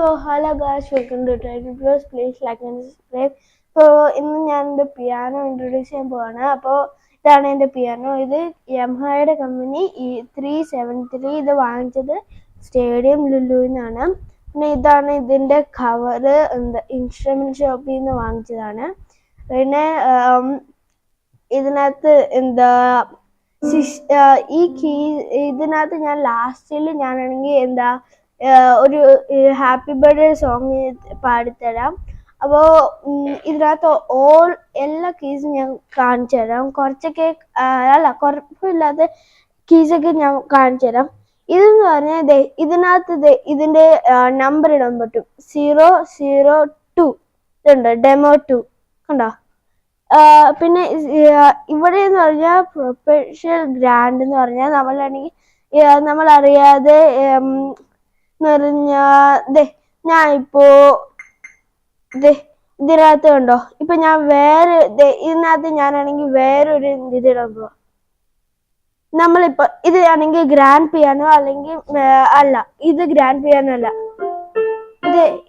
So hello guys, welcome to Title Plus. Please like and subscribe. അപ്പോൾ ഇന്ന് ഞാൻ എൻ്റെ പിയാനോ ഇൻട്രൊഡ്യൂസ് ചെയ്യാൻ പോവാണ്. അപ്പോൾ ഇതാണ് എൻ്റെ പിയാനോ. ഇത് യമഹയുടെ കമ്പനി E373. ഇത് വാങ്ങിച്ചത് സ്റ്റേഡിയം ലുലുവിൽ നിന്നാണ്. പിന്നെ ഇതാണ് ഇതിൻ്റെ കവറ്, ഇൻസ്ട്രുമെൻറ്റ് ഷോപ്പിൽ നിന്ന് വാങ്ങിച്ചതാണ്. പിന്നെ ഇതിനകത്ത് ഈ ഇതിനകത്ത് ഞാൻ ലാസ്റ്റിൽ ഞാനാണെങ്കിൽ ഒരു ഹാപ്പി ബർത്ത്ഡേ സോങ് പാടിത്തരാം. അപ്പോൾ ഇതിനകത്ത് എല്ലാ കീസും ഞാൻ കാണിച്ചു തരാം. കുറച്ചൊക്കെ കുഴപ്പമില്ലാത്ത കീസൊക്കെ ഞാൻ കാണിച്ചു തരാം. ഇതെന്ന് പറഞ്ഞാൽ ഇതിനകത്ത് ഇതിൻ്റെ നമ്പർ ഇടാൻ പറ്റും. 002 ഇതുണ്ട്, ഡെമോ 2 കണ്ടോ. പിന്നെ ഇവിടെ എന്ന് പറഞ്ഞാൽ പ്രൊഫഷണൽ ഗ്രാൻഡ് എന്ന് പറഞ്ഞാൽ നമ്മളറിയാതെ ഞാൻ ഇപ്പോ ഇതിനകത്ത് കണ്ടോ. ഇപ്പൊ ഞാൻ ഇതിനകത്ത് ഞാനാണെങ്കിൽ വേറൊരു ഇതിടാൻ പോവാ. നമ്മളിപ്പോ ഇത് ആണെങ്കിൽ ഗ്രാൻഡ് പിയാനോ അല്ലെങ്കിൽ അല്ല, ഇത് ഗ്രാൻഡ് പിയാനോ അല്ല,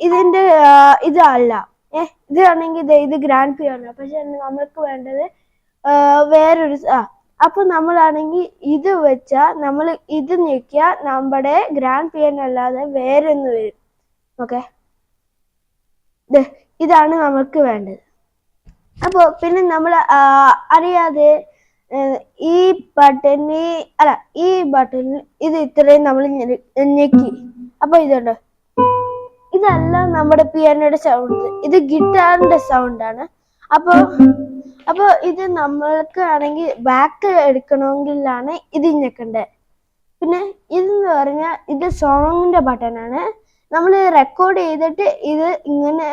ഇതിന്റെ ഇതല്ല. ഇതാണെങ്കിൽ ഇത് ഗ്രാൻഡ് പിയാനോ. പക്ഷെ നമ്മൾക്ക് വേണ്ടത് വേറൊരു അപ്പൊ നമ്മളാണെങ്കിൽ ഇത് വെച്ചാൽ നമ്മൾ ഇത് ഞെക്കിയാ നമ്മുടെ ഗ്രാൻഡ് പിയാനോ അല്ലാതെ വേറെ ഒന്ന് വരും. ഓക്കെ, ഇതാണ് നമുക്ക് വേണ്ടത്. അപ്പോൾ പിന്നെ നമ്മൾ അറിയാതെ ഈ ബട്ടണിൽ ഇത് ഇത്രയും നമ്മൾ ഞെക്കി. അപ്പൊ ഇതുണ്ട്, ഇതല്ല നമ്മുടെ പിയാനോയുടെ സൗണ്ട്, ഇത് ഗിറ്റാറിന്റെ സൗണ്ടാണ്. അപ്പൊ ഇത് നമ്മൾക്ക് ആണെങ്കിൽ ബാക്ക് എടുക്കണമെങ്കിലാണ് ഇത് ഞെക്കണ്ടേ. പിന്നെ ഇതെന്ന് പറഞ്ഞാൽ ഇത് സോങ്ങിന്റെ ബട്ടനാണ്. നമ്മൾ റെക്കോർഡ് ചെയ്തിട്ട് ഇത് ഇങ്ങനെ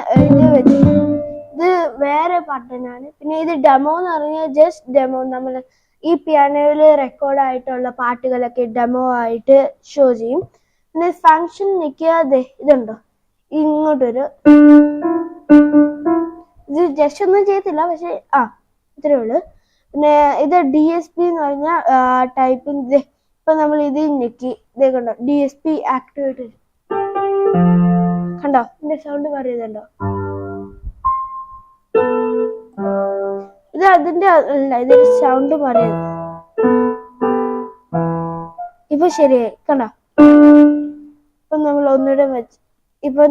ഇത് വേറെ ബട്ടനാണ്. പിന്നെ ഇത് ഡെമോ എന്ന് പറഞ്ഞാൽ ജസ്റ്റ് ഡെമോ. നമ്മൾ ഈ പിയാനോയിൽ റെക്കോർഡ് ആയിട്ടുള്ള പാട്ടുകളൊക്കെ ഡെമോ ആയിട്ട് ഷോ ചെയ്യും. പിന്നെ ഫങ്ഷൻ നിൽക്കാതെ ഇതുണ്ടോ, ഇങ്ങോട്ടൊരു ഇത് ജസ്റ്റ് ഒന്നും ചെയ്യത്തില്ല, പക്ഷെ ഇത്രേ ഉള്ളു. പിന്നെ ഇത് DSP എന്ന് പറഞ്ഞ ടൈപ്പിന്. ഇപ്പൊ നമ്മൾ ഇത് ഞെക്കി കണ്ടോ, DSP ആക്ടിവേറ്റ് കണ്ടോ, ഇതിന്റെ സൗണ്ട് പറയുന്നുണ്ടോ. ഇത് അതിന്റെ അല്ല, ഇതിന്റെ സൗണ്ട് പറയുന്നത്. ഇപ്പൊ ശരിയായി കണ്ടോ. ഇപ്പൊ നമ്മൾ ഒന്നുകൂടെ വെച്ച് ഇപ്പൊ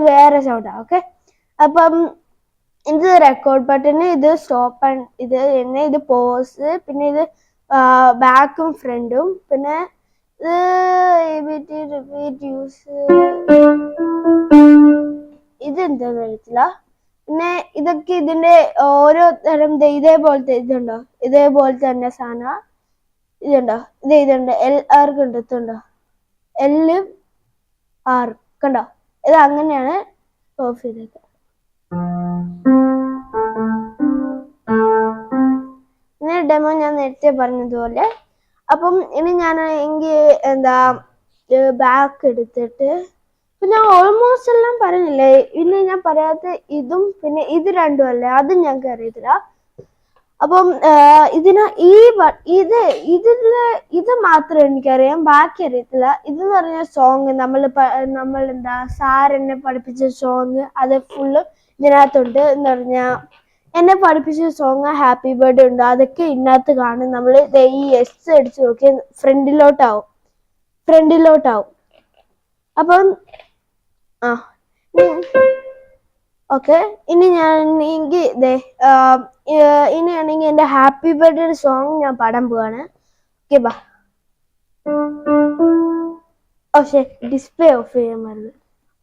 വേറെ സൗണ്ടാ. ഓക്കെ, അപ്പം ഇത് റെക്കോർഡ് ബട്ടണ്, ഇത് സ്റ്റോപ്പ് ആൻഡ് ഇത് പോസ്, പിന്നെ ഇത് ബാക്കും ഫ്രണ്ടും, പിന്നെ റിപ്പീറ്റ് യൂസ്, ഇതെന്താന്ന് അറിയത്തില്ല. പിന്നെ ഇതൊക്കെ ഇതിന്റെ ഓരോ തരം ഇതേപോലത്തെ ഇതുണ്ടോ, ഇതേപോലത്തെ തന്നെ സാധനം ഇതുണ്ടോ. ഇതുണ്ട് LR കണ്ടെത്തുണ്ടോ, LR കണ്ടോ. ഇത് അങ്ങനെയാണ് ഓഫ് ചെയ്തത്. പിന്നെ ഡെമോ ഞാൻ നേരത്തെ പറഞ്ഞതുപോലെ. അപ്പം ഇനി ഞാൻ ബാക്ക് എടുത്തിട്ട് ഞാൻ ഓൾമോസ്റ്റ് എല്ലാം പറഞ്ഞില്ലേ. ഇനി ഞാൻ പറയാത്ത ഇതും പിന്നെ ഇത് രണ്ടും അല്ലേ, അതും ഞങ്ങൾക്ക് അറിയത്തില്ല. അപ്പം ഇത് മാത്രം എനിക്കറിയാം, ബാക്കി അറിയത്തില്ല. ഇതെന്ന് പറഞ്ഞ സോങ് നമ്മൾ സാർ എന്നെ പഠിപ്പിച്ച സോങ് അത് ഫുള്ള് ഇതിനകത്തുണ്ട്. എന്ന് പറഞ്ഞാൽ എന്നെ പഠിപ്പിച്ച സോങ് ഹാപ്പി ബർത്ത്ഡേ ഉണ്ട്, അതൊക്കെ ഇതിനകത്ത് കാണും. നമ്മൾ ഈ എസ് അടിച്ച് നോക്കി ഫ്രണ്ടിലോട്ടാവും. അപ്പം ഓക്കെ, ഇനിയാണെങ്കിൽ എന്റെ ഹാപ്പി ബർത്ത്ഡേ സോങ് ഞാൻ പാടാൻ പോവാണ്. ഓക്കെ ബാ. ശരി, ഡിസ്പ്ലേ ഓഫ് ചെയ്യാൻ മറന്നു.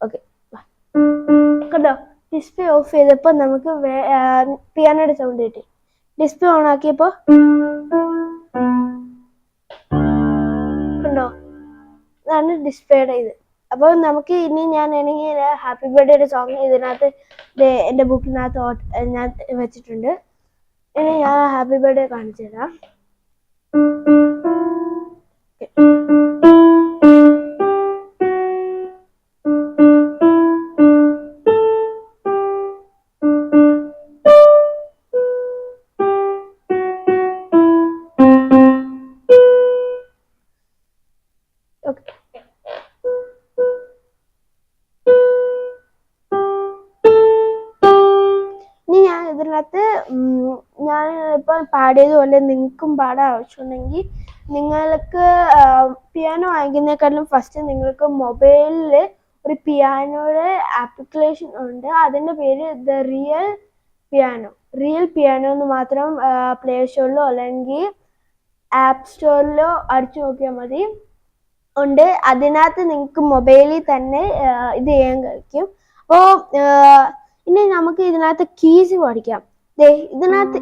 ഓക്കെ കണ്ടോ, ഡിസ്പ്ലേ ഓഫ് ചെയ്തപ്പോ നമുക്ക് പിയാനോയുടെ സൗണ്ട് കിട്ടി. ഡിസ്പ്ലേ ഓൺ ആക്കിയപ്പോ കണ്ടോ, ഇതാണ് ഡിസ്പ്ലേയുടെ ഇത്. അപ്പോൾ നമുക്ക് ഇനി ഞാനാണെങ്കിൽ ഹാപ്പി ബർത്ത്ഡേ സോങ് ഇതിനകത്ത് എൻ്റെ ബുക്കിനകത്ത് ഞാൻ വെച്ചിട്ടുണ്ട്. ഇനി ഞാൻ ഹാപ്പി ബർത്ത്ഡേ കാണിച്ചു തരാം. പാടിയതുപോലെ നിങ്ങൾക്കും പാടാൻ ആവശ്യമുണ്ടെങ്കിൽ നിങ്ങൾക്ക് പിയാനോ വാങ്ങിക്കുന്നതിനേക്കാളും ഫസ്റ്റ് നിങ്ങൾക്ക് മൊബൈലിൽ ഒരു പിയാനോയുടെ ആപ്ലിക്കേഷൻ ഉണ്ട്. അതിൻ്റെ പേര് റിയൽ പിയാനോ എന്ന് മാത്രം പ്ലേ സ്റ്റോറിലോ അല്ലെങ്കിൽ ആപ്പ് സ്റ്റോറിലോ അടിച്ചു നോക്കിയാൽ മതി. ഉണ്ട്. അതിനകത്ത് നിങ്ങൾക്ക് മൊബൈലിൽ തന്നെ ഇത് ചെയ്യാൻ കഴിക്കും. അപ്പോൾ ഇനി നമുക്ക് ഇതിനകത്ത് കീസ് പഠിക്കാം. ഇതിനകത്ത്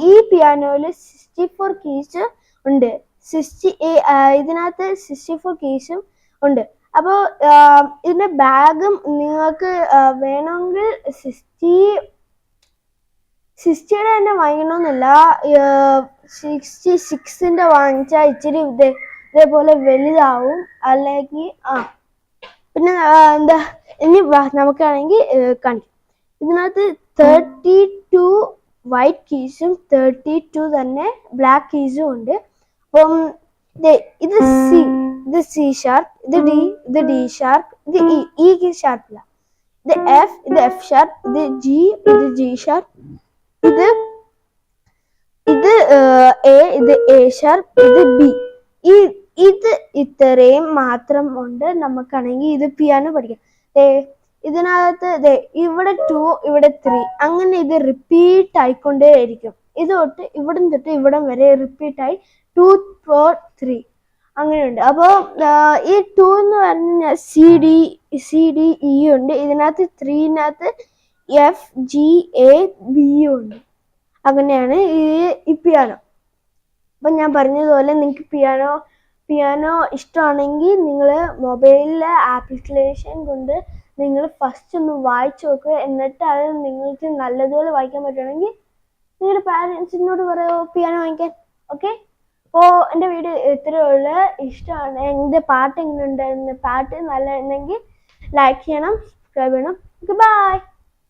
ഈ പിയാനോയിൽ 64 കീസ് ഉണ്ട്. ഇതിനകത്ത് 64 കീസും ഉണ്ട്. അപ്പോൾ ഇതിന്റെ ബാഗും നിങ്ങൾക്ക് വേണമെങ്കിൽ 60യുടെ തന്നെ വാങ്ങിക്കണമെന്നില്ല. 66ന്റെ വാങ്ങിച്ചാൽ ഇച്ചിരി ഇതേപോലെ വലുതാവും. അല്ലെങ്കിൽ പിന്നെ എന്താ ഇനി നമുക്കാണെങ്കിൽ കാണിക്കും. ഇതിനകത്ത് 32 വൈറ്റ് കീസും 32 തന്നെ ബ്ലാക്ക് കീസും ഉണ്ട്. അപ്പം ഇത് സി ഷാർപ്പ്, ഇത് ഡി, ഇത് ഡി ഷാർപ്പ്, ഇത് ഇ കീ ഷാർപ്പില്ല, ഇത് എഫ്, ഇത് എഫ് ഷാർപ്പ്, ഇത് ജി, ഇത് ജി ഷാർപ്പ്, ഇത് എ, ഇത് എ ഷാർപ്പ്, ഇത് ബി. ഇത് ഇത്രയും മാത്രം ഉണ്ട്. നമുക്കാണെങ്കിൽ ഇത് പിയാനോ പഠിക്കാം. ഇതിനകത്ത് ഇവിടെ 2, ഇവിടെ 3, അങ്ങനെ ഇത് റിപ്പീറ്റ് ആയിക്കൊണ്ടേയിരിക്കും. ഇത് തൊട്ട് ഇവിടം വരെ റിപ്പീറ്റായി 2, 4, 3 അങ്ങനെയുണ്ട്. അപ്പോൾ ഈ 2 എന്ന് പറഞ്ഞാൽ സി ഡി ഇ ഉണ്ട്. ഇതിനകത്ത് 3-നകത്ത് എഫ്, ജി, എ, ബി ഉണ്ട്. അങ്ങനെയാണ് ഈ പിയാനോ. അപ്പം ഞാൻ പറഞ്ഞതുപോലെ നിങ്ങൾക്ക് പിയാനോ ഇഷ്ടമാണെങ്കിൽ നിങ്ങൾ മൊബൈലിലെ ആപ്ലിക്കേഷൻ കൊണ്ട് നിങ്ങൾ ഫസ്റ്റ് ഒന്ന് വായിച്ചു നോക്കുക. എന്നിട്ട് അത് നിങ്ങൾക്ക് നല്ലതുപോലെ വായിക്കാൻ പറ്റുകയാണെങ്കിൽ നിങ്ങളുടെ പാരൻസിനോട് പറയുമോ പിയാനോ വാങ്ങിക്കാൻ. ഓക്കെ, അപ്പോൾ എൻ്റെ വീഡിയോ ഇത്രയുള്ള ഇഷ്ടമാണ്. എൻ്റെ പാട്ട് എങ്ങനെ ഉണ്ടായിരുന്നു, പാട്ട് നല്ലതായിരുന്നെങ്കിൽ ലൈക്ക് ചെയ്യണം, സബ്സ്ക്രൈബ് ചെയ്യണം. Okay, by.